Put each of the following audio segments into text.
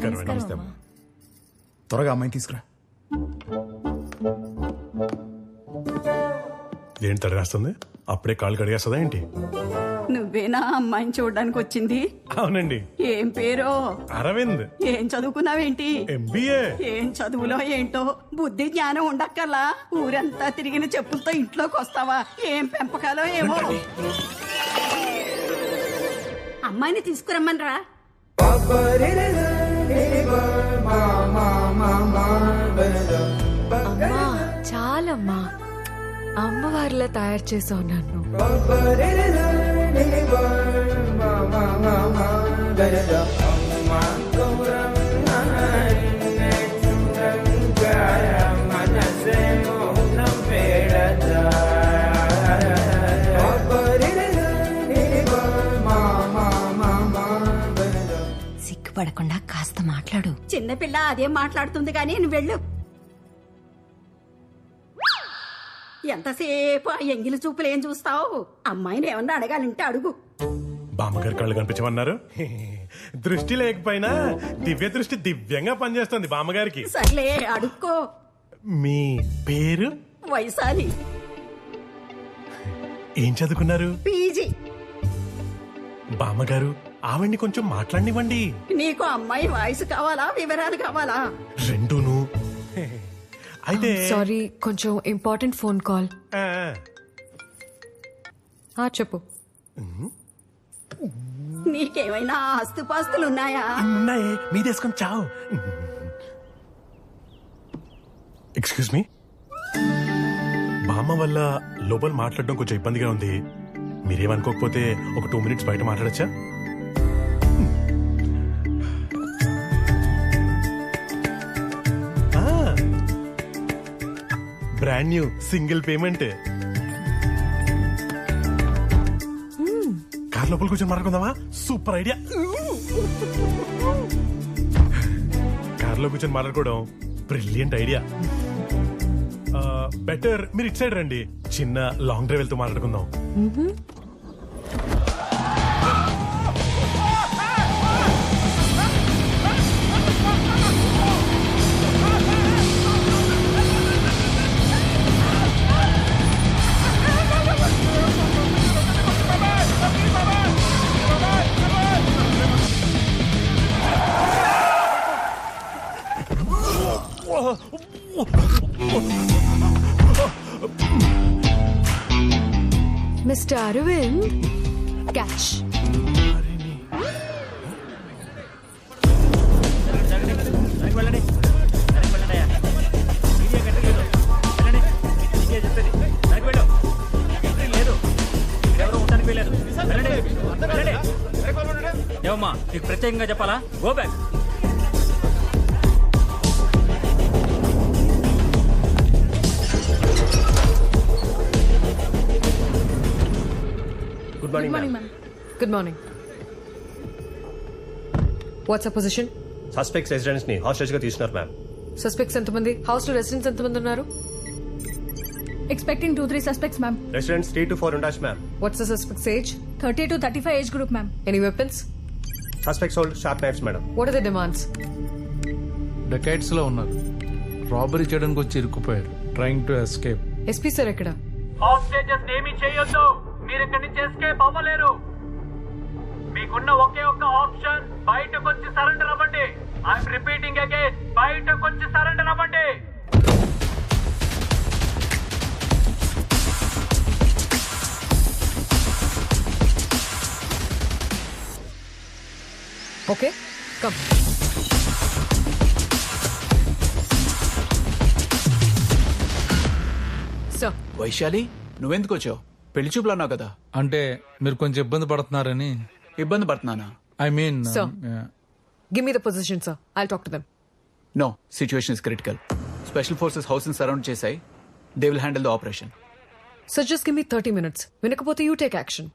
నమస్కారం నమస్తే అమ్మా. త్వరగా అమ్మాయిని తీసుకురా. ఏంటి తడి రాస్తుంది? అప్పుడే కాళ్ళు కడిగేస్తుందా ఏంటి? నువ్వేనా అమ్మాయిని చూడడానికి వచ్చింది? అవునండి. ఏం పేరో? అరవింద్. ఏం చదువుకున్నావేంటి? MBA. ఏం చదువులో ఏంటో బుద్ధి జ్ఞానం ఉండక్కల్లా ఊరంతా తిరిగిన చెప్పులతో ఇంట్లోకి వస్తావా? ఏం పెంపకాలో ఏమో. అమ్మాయిని తీసుకురమ్మనరా. అమ్మా చాలమ్మా, అమ్మవారిలా తయారు చేసావు నన్ను. సిగ్గుపడకుండా కాస్త మాట్లాడు. చిన్నపిల్ల అదేం మాట్లాడుతుంది కానీ నువ్వు వెళ్ళు. ఎంతసేపు ఆ ఎంగిలి చూపులు ఏం చూస్తావు? అమ్మాయిని ఏమన్నా అడగాలంటే అడుగు. బామ్మగారు కళ్ళు కనిపించమన్నారు. దృష్టి లేకపోయినా దివ్య దృష్టి దివ్యంగా పనిచేస్తుంది బామ్మగారికి. సర్లే అడుక్కో. మీ పేరు? వైశాలి. ఏం చదువుకున్నారు? పీజీ. బామ్మగారు ఆవిడ్ని కొంచెం మాట్లాడినివ్వండి. నీకు అమ్మాయి వాయిస్ కావాలా, వివరాలు కావాలా? రెండూను. అయితే సారీ, కొంచెం ఇంపార్టెంట్ ఫోన్ కాల్. చెప్పు. నీకేమైనా ఆస్తుపాస్తులు ఉన్నాయా? ఉన్నాయే, మీ తీసుకొని చావు. ఎక్స్క్యూజ్ మీ, బామ్మ వల్ల లోపల మాట్లాడడం కొంచెం ఇబ్బందిగా ఉంది. మీరేమనుకోకపోతే ఒక 2 minutes బయట మాట్లాడచ్చా? Brand new single payment. Car లోపల కూర్చొని మాట్లాడుకుందామా? Super idea. కార్ లో కూర్చొని మాట్లాడుకోవడం బ్రిలియంట్ ఐడియా. బెటర్ మీరు ఇటు సైడ్ రండి, చిన్న లాంగ్ డ్రైవ్ వెళ్తూ మాట్లాడుకుందాం. Mister Aravind, catch. ఏమమ్మా నీకు ప్రత్యేకంగా చెప్పాలా? Go back. Good morning ma'am. Good morning. What's a position? Suspects residents ని హాస్టేజ్ గా తీసుకున్నారు మ్యామ్. సస్పెక్ట్స్ ఎంతమంది? హౌస్ లో రెసిడెంట్స్ ఎంతమంది ఉన్నారు? Expecting 2-3 suspects, ma'am. Residents 3 to 4 ఉండొచ్చు ma'am. What's the suspects age? 30 to 35 age group, ma'am. Any weapons? Suspects hold sharp knives madam. What are the demands? Dacoits లో ఉన్నారు, robbery చేయడానికి వచ్చి ఇరుక్కుపోయారు, trying to escape. SP sir ఎక్కడ? Hostages ఏమీ చేయొద్దు, మీరు ఇక్కడి నుంచి ఎస్కేప్ అవ్వలేరు. మీకున్న ఒకే ఒక్క ఆప్షన్ బయటకు వచ్చి సరెండర్ అవ్వండి. ఐఎమ్ రిపీటింగ్ అగైన్, బయటకు వచ్చి సరెండర్ అవ్వండి. Okay, come. సార్. వైశాలి, నువ్వెందుకు వచ్చావు? పెళ్లి చూపులు అన్నావు కదా. అంటే మీరు కొంచెం ఇబ్బంది పడుతున్నారని. ఇబ్బంది పడుతున్నానా? I mean Sir. Give me the position sir, I'll talk to them. No, situation is critical. Special forces house ని సరౌండ్ చేశాయి. They will handle the operation. Sir just give me 30 minutes. వినకపోతే యూ టేక్ యాక్షన్.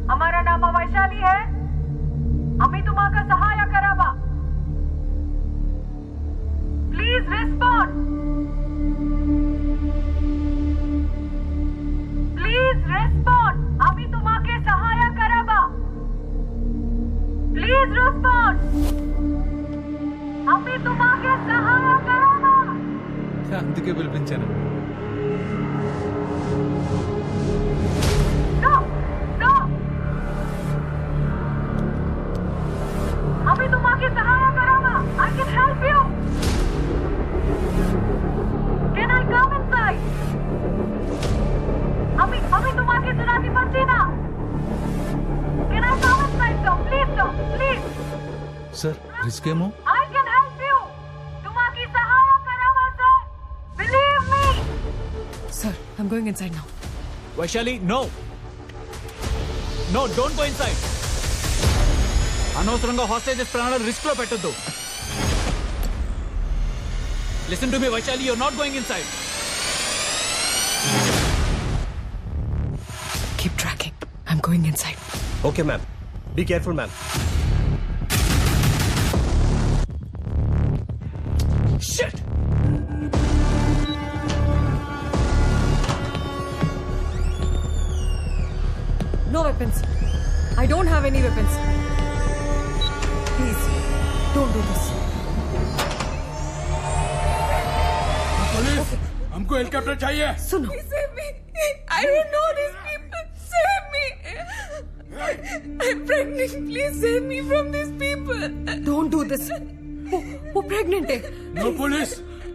हमारा नाम वैशाली है. आम्ही तुम्हाला सहाय्य करावा. Please respond. Please respond. आम्ही तुम्हाला सहाय्य करावा. Please respond. आम्ही तुम्हाला सहाय्य करावा. అందుకే పిలిపించాను. No, no. आम्ही तुम्हाला सहाय्य करावा. I can help you. Can I come inside? आम्ही तुम्हाला सुनाती पडती ना. Can I come inside, sir? Please, sir. Please. Sir risk ఏమో. I can help you. तुम्हाला सहाय्य करावा, sir. Believe me. Sir, I'm going inside now. Vaishali no no don't go inside. అనవసరంగా హాస్టేజెస్ ప్రాణాలు రిస్క్ లో పెట్టొద్దు. Listen to me Vaishali, you're not going inside. Keep tracking. I'm going inside. Okay, ma'am. Be careful, ma'am. Shit! No weapons. I don't have any weapons. Please, don't do this. Police हमको helicopter चाहिए. सुनो. Save me. I don't know these people. Save me. I'm pregnant. Please save me from these people. Don't do this. वो pregnant है. No police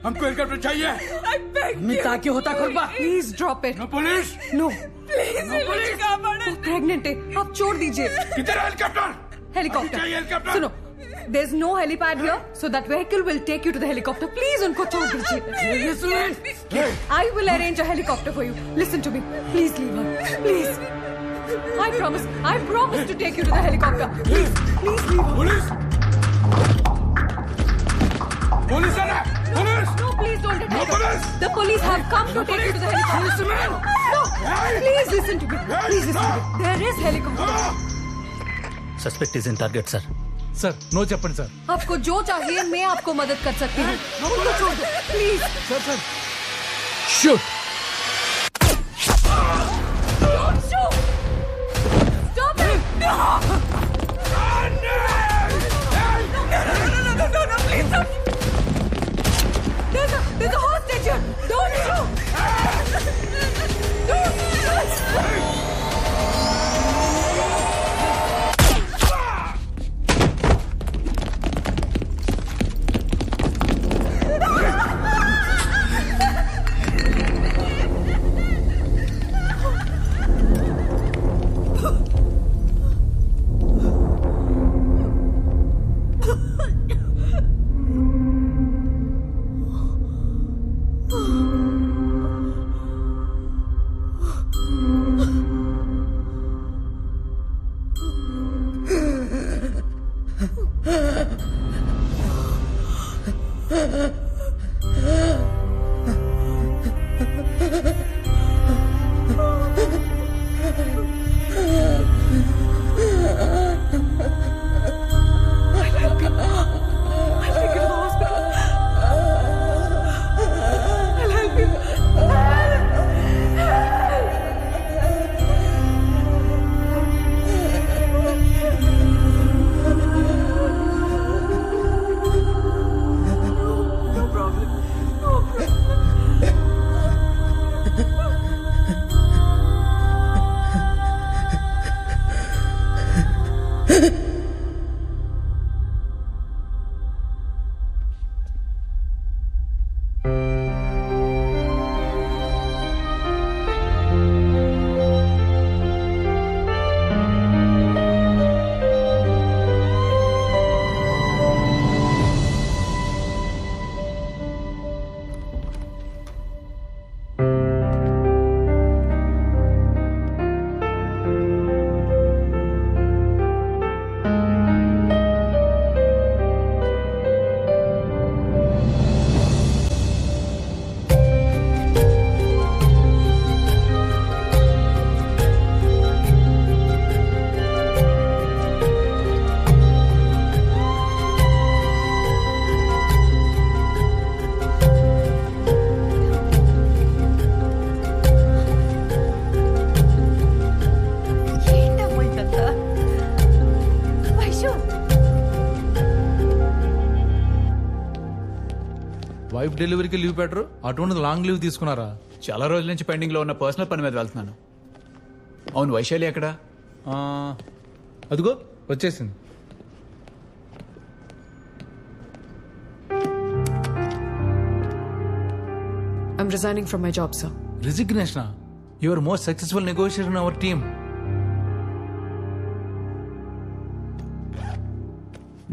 हमको helicopter चाहिए. I beg you. ताकि होता कुर्बा. Please drop it. No police. No. Please, वो pregnant है. आप छोड़ दीजिए. किधर है हेलीकॉप्टर. हेलीकॉप्टर. चाहिए हेलीकॉप्टर. सुनो. There's no helipad here, so that vehicle will take you to the helicopter. Please, उनको छोड़ दीजिए. I will arrange a helicopter for you. Listen to me. Please leave her. Please. I promise to take you to the helicopter. Please leave her. Police police है ना. Police. No, please don't attack No, her. police. The police have come to take you to the helicopter. No, please listen to me. Please listen to me. There is helicopter. Suspect is in target, sir. Sir no చెప్పండి sir. आपको जो चाहिए मैं आपको मदद कर सकती हूँ. उनको छोड़ दो, please. Sir sir Shoot! Don't shoot. Stop it. No. No, please don't. There's a hostage here. Don't shoot. Don't. Wife డెలివరీకి లీవ్ పెట్టరు, అటువంటిది లాంగ్ లీవ్ తీసుకున్నారా? చాలా రోజుల నుంచి పెండింగ్ లో ఉన్న పర్సనల్ పని మీద వెళ్తున్నాను. అవును, వైశాలి ఎక్కడ? ఆ, అదిగో వచ్చేసింది. I'm resigning from my job, sir. Resignation? Your most successful negotiator in our team.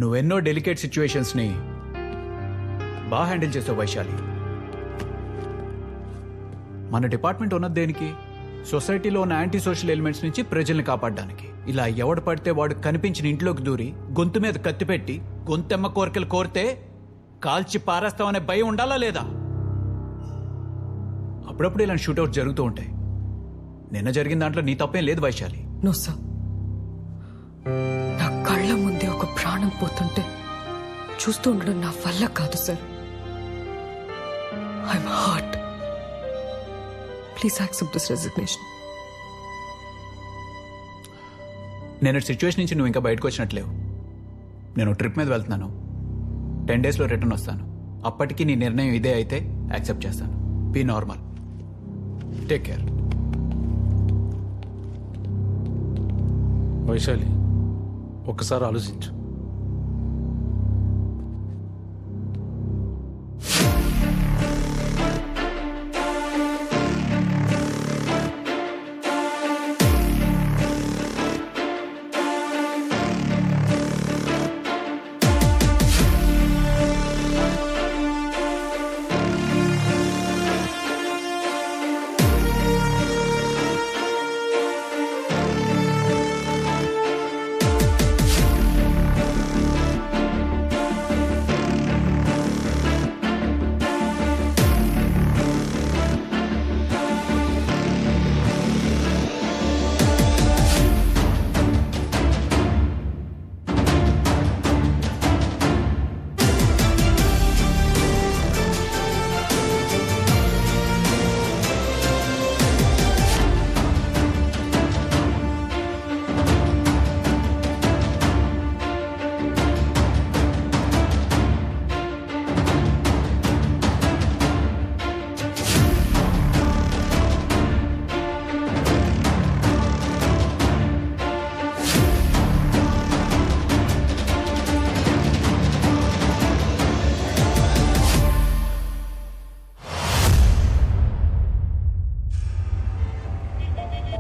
నువ్వెన్నో డెలికేట్ సిచ్యువేషన్స్ ని బాగా హ్యాండిల్ చేసావు వైశాలి. మన డిపార్ట్మెంట్ ఉన్నది దేనికి? సొసైటీలో ఉన్న యాంటీ సోషల్ ఎలిమెంట్స్ నుంచి ప్రజల్ని కాపాడడానికి. ఇలా ఎవడు పడితే వాడు కనిపించిన ఇంట్లోకి దూరి గొంతు మీద కత్తి పెట్టి గొంతెమ్మ కోరికలు కోరితే కాల్చి పారేస్తామనే భయం ఉండాలా లేదా? అప్పుడప్పుడు ఇలాంటి షూట్అవుట్ జరుగుతూ ఉంటాయి. నిన్న జరిగిన దాంట్లో నీ తప్పేం లేదు వైశాలి. No, sir. నా కళ్ళ ముందే ఒక ప్రాణం పోతుంటే చూస్తూ ఉండడం నా వల్ల కాదు, sir. I'm hurt. Please accept this resignation. నేను సిచ్యువేషన్ నుంచి నువ్వు ఇంకా బయటకు వచ్చినట్లేవు. నేను ట్రిప్ మీద వెళ్తున్నాను. 10 daysలో రిటర్న్ వస్తాను. అప్పటికి నీ నిర్ణయం ఇదే అయితే యాక్సెప్ట్ చేస్తాను. Be normal. Take care. Vaishali, ఒక్కసారి ఆలోచించు.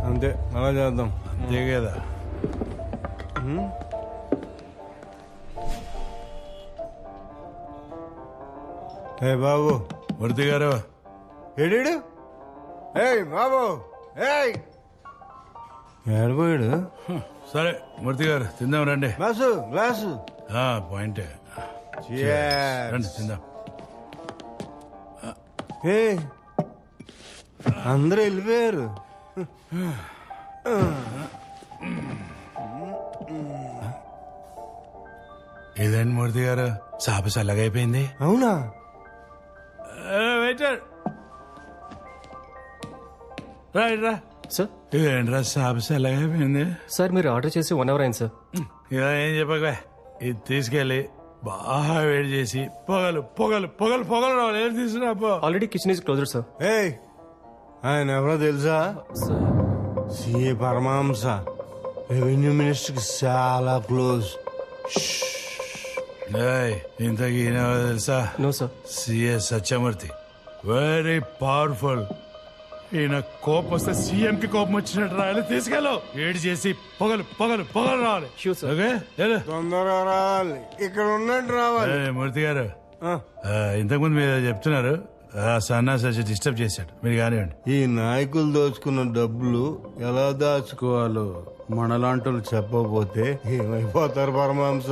అంతే, అలా చేద్దాం. అంతే కదా. ఏ బాబు, మూర్తి గారు ఏడు. ఏయ్ బాబు, ఏయ్ ఏడిపోయాడు. సరే మూర్తి గారు తిందాం రండి. Glass glass. పాయింటే రండి తిందాం. ఏ అందరూ వెళ్ళిపోయారు. ఇదేంటి మూర్తి గారు, సాప చల్లగైపోయింది. అవునా? వెయిటర్ రైట్ రా సార్. ఇదేంట్రా సాప చల్లగైపోయింది? సార్ మీరు ఆర్డర్ చేసి 1 hour అయింది సార్. ఇలా ఏం చెప్పగా, ఇది తీసుకెళ్ళి బాగా వేడి చేసి పొగలు పొగలు పొగలు పొగలు రావాలి. ఏం తీసుకురా పో. Already kitchen is closed sir. ఏయ్ ఆయన ఎవరో తెలుసా? సిఏ పరమహంస, రెవెన్యూ మినిస్టర్ కి చాలా క్లోజ్. ఇంతకీ ఈయన తెలుసా? No sir. CA Satyamurthy, very powerful. ఈయన కోపం వస్తే సీఎం కి కోపం వచ్చినట్టు రాయాలి. తీసుకెళ్ళు, ఏడు చేసి పొగలు పొగలు పొగలు రావాలి. ఓకే, తొందరగా రావాలి, ఇక్కడ ఉన్నట్టు రావాలి. మూర్తి గారు, ఇంతకుముందు మీరు చెప్తున్నారు, సన్నాసి వచ్చి డిస్టర్బ్ చేశాడు, మీరు కానివ్వండి. ఈ నాయకులు దోచుకున్న డబ్బులు ఎలా దాచుకోవాలో మనలాంటి చెప్పకపోతే ఏమైపోతారు పరమహంస?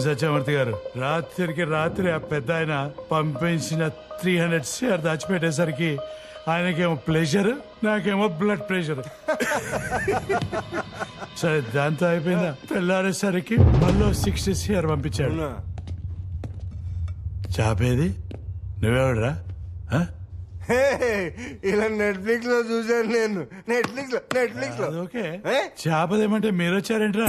సత్యమూర్తి గారు, రాత్రికి రాత్రి ఆ పెద్ద ఆయన పంపించిన 300 CR దాచిపెట్టేసరికి ఆయనకేమో ప్రెషర్, నాకేమో బ్లడ్ ప్రెషర్. సరే దాంతో అయిపోయిందా? తెల్లారేసరికి మళ్ళీ 60 CR పంపించాడు. చాపేది నువ్వెవడరా? ఇలా నెట్ఫ్లిక్స్ లో చూసాను నేను. నెట్ఫ్లిక్స్ లో ఓకే, చేపదేమంటే మీరు వచ్చారేంట్రా?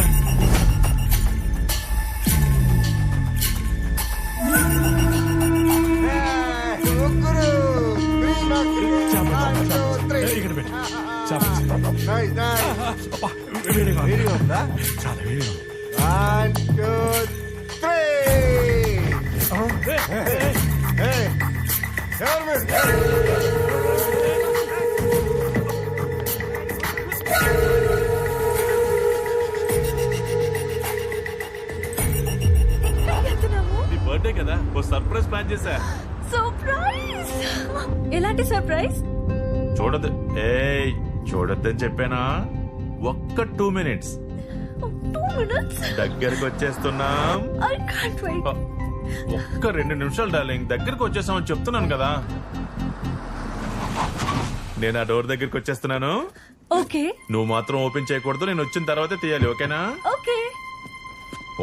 నైస్ నైస్ అబ్బా, వేడిగా ఉంది. వేడిగా ఉందా? చాలా వేడిగా ఉంది. 1 2 3 ఎవరు మీరు? నీ బర్త్డే కదా ఓ సర్ప్రైజ్ ప్లాన్ చేశా. సర్ప్రైజ్. ఎలాంటి సర్ప్రైజ్? చూడద్దు చూడొద్దని చెప్పానా. ఒక్క 2 minutes 2 minutes. దగ్గరకు వచ్చేస్తున్నాం. I can't wait. ఒక్క 2 నిమిషాలు డార్లింగ్, దగ్గరకు వచ్చేసామని చెప్తున్నాను కదా. నేను ఆ డోర్ దగ్గరికి వచ్చేస్తున్నాను. Okay. నువ్వు మాత్రం ఓపెన్ చేయకూడదు, నేను వచ్చిన తర్వాతే తీయాలి, ఓకేనా? Okay.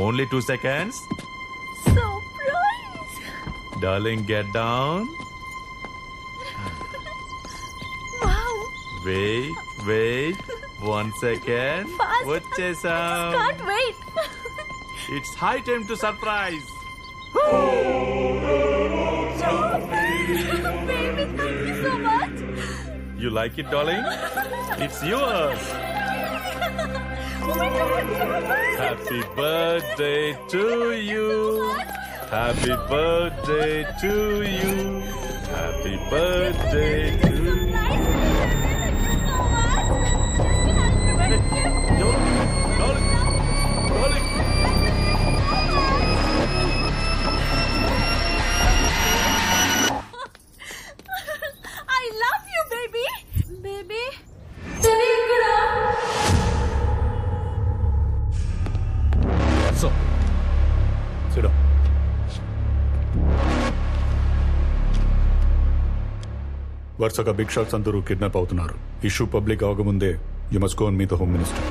Only 2 seconds. Surprise. Darling get down. Wow. Wait 1 second. Fast. వచ్చేసాం. Can't wait. It's high time to surprise. Baby, thank you so much. You like it, darling? It's yours. Oh my God. Happy birthday to you. Happy birthday to you. Happy birthday to you. I love you, baby. Baby. So, sit down. వరుసగా big shots అందరూ kidnap అవుతున్నారు. Issue public అవకముందే you must go and meet the home minister.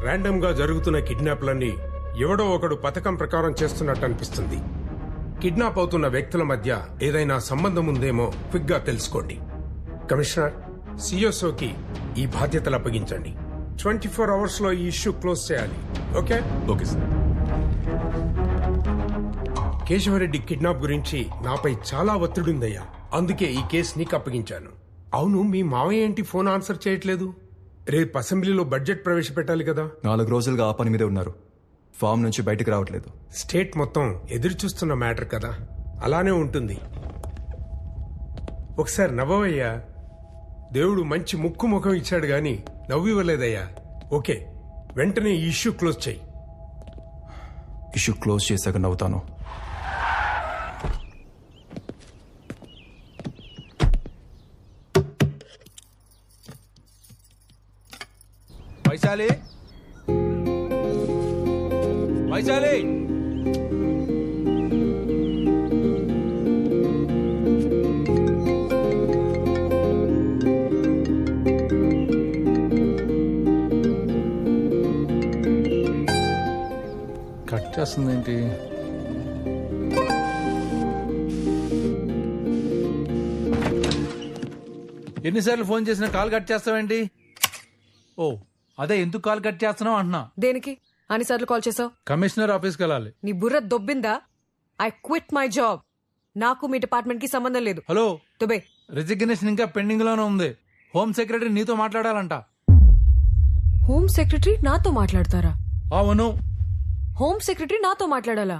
Random గా జరుగుతున్న కిడ్నాప్లన్నీ ఎవడో ఒకడు పథకం ప్రకారం చేస్తున్నట్టు అనిపిస్తుంది. కిడ్నాప్ అవుతున్న వ్యక్తుల మధ్య ఏదైనా సంబంధం ఉందేమో క్విక్ గా తెలుసుకోండి. కమిషనర్, సిఎస్ఓకి ఈ బాధ్యతలు అప్పగించండి. 24 hours లో ఈ ఇష్యూ క్లోజ్ చేయాలి. Okay? Okay sir. Keshava Reddy kidnap గురించి నాపై చాలా ఒత్తిడుందయ్యా. అందుకే ఈ కేసు నీకు అప్పగించాను. అవును, మీ మావయ్య ఏంటి ఫోన్ ఆన్సర్ చేయట్లేదు? రేపు అసెంబ్లీలో బడ్జెట్ ప్రవేశపెట్టాలి కదా. 4 రోజులుగా ఆ పని మీదే ఉన్నారు. ఫామ్ నుంచి బయటకు రావట్లేదు. స్టేట్ మొత్తం ఎదురు చూస్తున్న మ్యాటర్ కదా, అలానే ఉంటుంది. ఒకసారి నవ్వవయ్యా. దేవుడు మంచి ముక్కు ముఖం ఇచ్చాడు గాని నవ్వు ఇవ్వలేదయ్యా. ఓకే, వెంటనే ఈ ఇష్యూ క్లోజ్ చేయి. ఇష్యూ క్లోజ్ చేశాక నవ్వుతాను. వైశాలి, వైశాలి, కట్ చేస్తుందేంటి? ఎన్నిసార్లు ఫోన్ చేసినా కాల్ కట్ చేస్తావేంటి? ఓ అదే, ఎందుకు కాల్ కట్ చేస్తున్నావు అంటున్నా. దేనికి అన్నిసార్లు కాల్ చేసావు? కమిషనర్ ఆఫీస్కి వెళ్ళాలి. నీ బుర్ర దొబ్బిందా? I quit my job. నాకు మీ డిపార్ట్మెంట్ కి సంబంధం లేదు. హలో, దుబే, రిజిగ్నేషన్ ఇంకా పెండింగ్ లోనే ఉంది. హోమ్ సెక్రటరీ నీతో మాట్లాడాలంట. హోమ్ సెక్రటరీ నాతో మాట్లాడతారా? అవును, హోమ్ సెక్రటరీ నాతో మాట్లాడాలా?